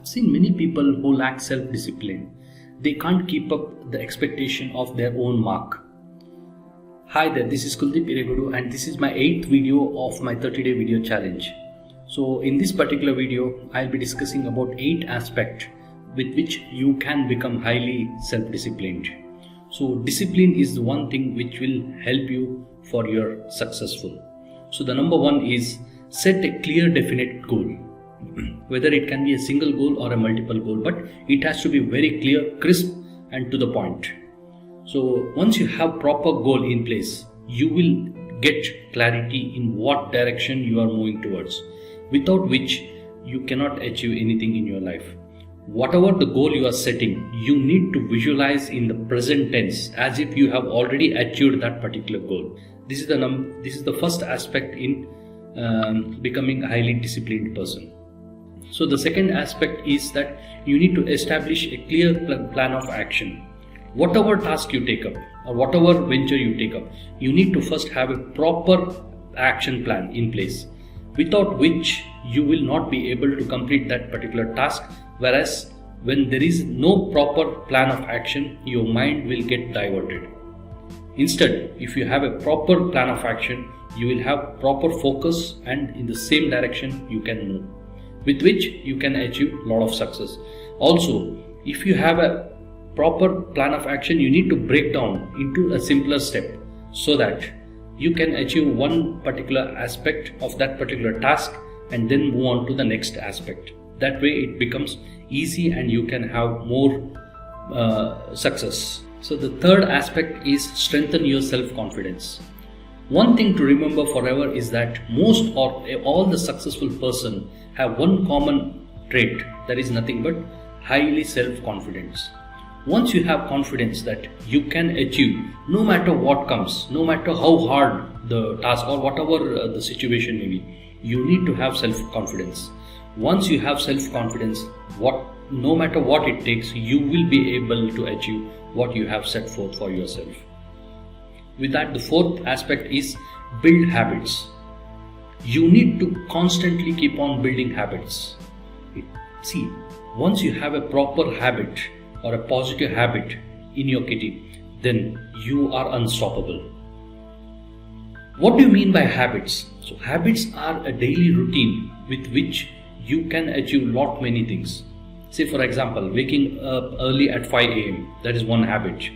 I've seen many people who lack self-discipline. They can't keep up the expectation of their own mark. Hi there, this is Kuldeep Iregudu and this is my 8th video of my 30-day video challenge. So in this particular video, I'll be discussing about 8 aspects with which you can become highly self-disciplined. So discipline is the one thing which will help you for your successful. So the number 1 is set a clear definite goal. Whether it can be a single goal or a multiple goal, but it has to be very clear, crisp and to the point. So once you have proper goal in place, you will get clarity in what direction you are moving towards, without which you cannot achieve anything in your life. Whatever the goal you are setting, you need to visualize in the present tense as if you have already achieved that particular goal. This is the first aspect in becoming a highly disciplined person. So the second aspect is that you need to establish a clear plan of action. Whatever task you take up or whatever venture you take up, you need to first have a proper action plan in place, without which you will not be able to complete that particular task. Whereas when there is no proper plan of action, your mind will get diverted. Instead, if you have a proper plan of action, you will have proper focus and in the same direction you can move, with which you can achieve a lot of success. Also, if you have a proper plan of action, you need to break down into a simpler step so that you can achieve one particular aspect of that particular task and then move on to the next aspect. That way it becomes easy and you can have more success. So the third aspect is strengthen your self-confidence. One thing to remember forever is that most or all the successful person have one common trait, that is nothing but highly self-confidence. Once you have confidence that you can achieve no matter what comes, no matter how hard the task or whatever the situation may be, you need to have self-confidence. Once you have self-confidence, no matter what it takes, you will be able to achieve what you have set forth for yourself. With that, the fourth aspect is build habits. You need to constantly keep on building habits. See, once you have a proper habit or a positive habit in your kitty, then you are unstoppable. What do you mean by habits? So habits are a daily routine with which you can achieve many things. Say for example, waking up early at 5 a.m. That is one habit.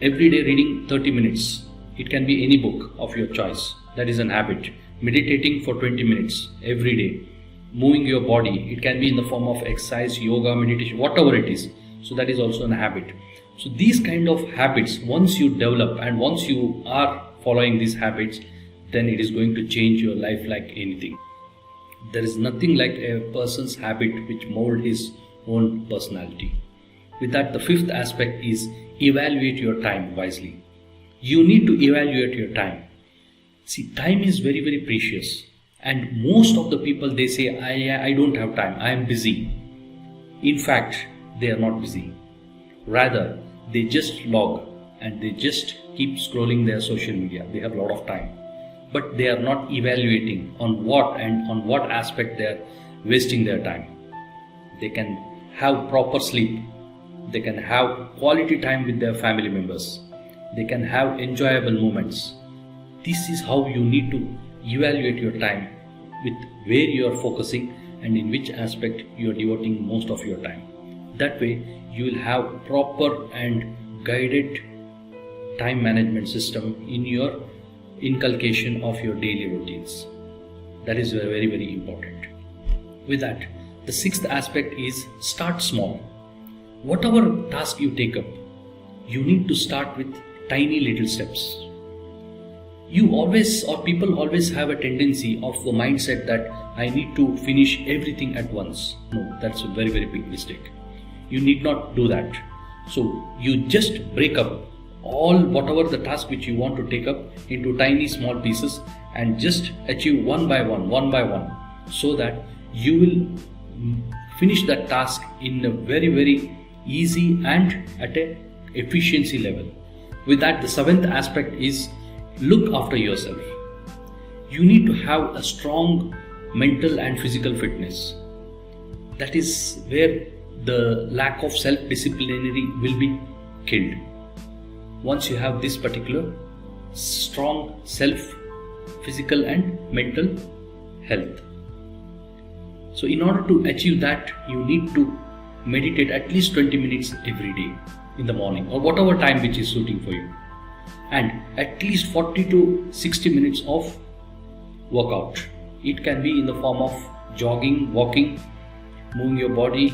Every day reading 30 minutes. It can be any book of your choice. That is an habit. Meditating for 20 minutes every day. Moving your body. It can be in the form of exercise, yoga, meditation, whatever it is. So that is also a habit. So these kind of habits, once you develop and once you are following these habits, then it is going to change your life like anything. There is nothing like a person's habit which mold his own personality. With that, the fifth aspect is evaluate your time wisely. You need to evaluate your time. See, time is very, very precious. And most of the people, they say, I don't have time, I am busy. In fact, they are not busy. Rather, they just log and they just keep scrolling their social media. They have a lot of time. But they are not evaluating on what aspect they are wasting their time. They can have proper sleep. They can have quality time with their family members. They can have enjoyable moments. This is how you need to evaluate your time, with where you are focusing and in which aspect you are devoting most of your time. That way you will have proper and guided time management system in your inculcation of your daily routines. That is very, very important. With that, the sixth aspect is start small. Whatever task you take up, you need to start with tiny little steps. People always have a tendency of the mindset that I need to finish everything at once. No, that's a very, very big mistake. You need not do that. So you just break up whatever the task which you want to take up into tiny small pieces and just achieve one by one, so that you will finish that task in a very, very easy and at a efficiency level. With that, the seventh aspect is look after yourself. You need to have a strong mental and physical fitness. that is where the lack of self-disciplinary will be killed. Once you have this particular strong physical and mental health. So in order to achieve that, you need to meditate at least 20 minutes every day in the morning or whatever time which is suiting for you, and at least 40 to 60 minutes of workout. It can be in the form of jogging, walking, moving your body,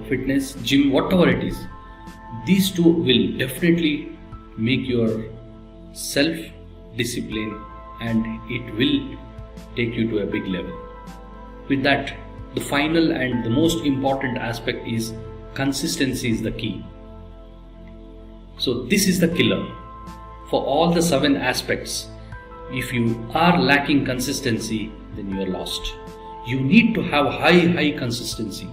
fitness, gym, whatever it is. These two will definitely make your self-discipline and it will take you to a big level. With that, the final and the most important aspect is consistency is the key. So this is the killer for all the 7 aspects. If you are lacking consistency, then you are lost. You need to have high consistency.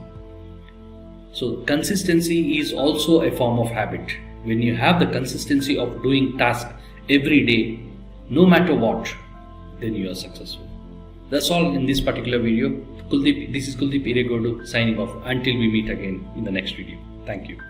So consistency is also a form of habit. When you have the consistency of doing tasks every day, no matter what, then you are successful. That's all in this particular video. This is Kuldeep Iregodu signing off until we meet again in the next video. Thank you.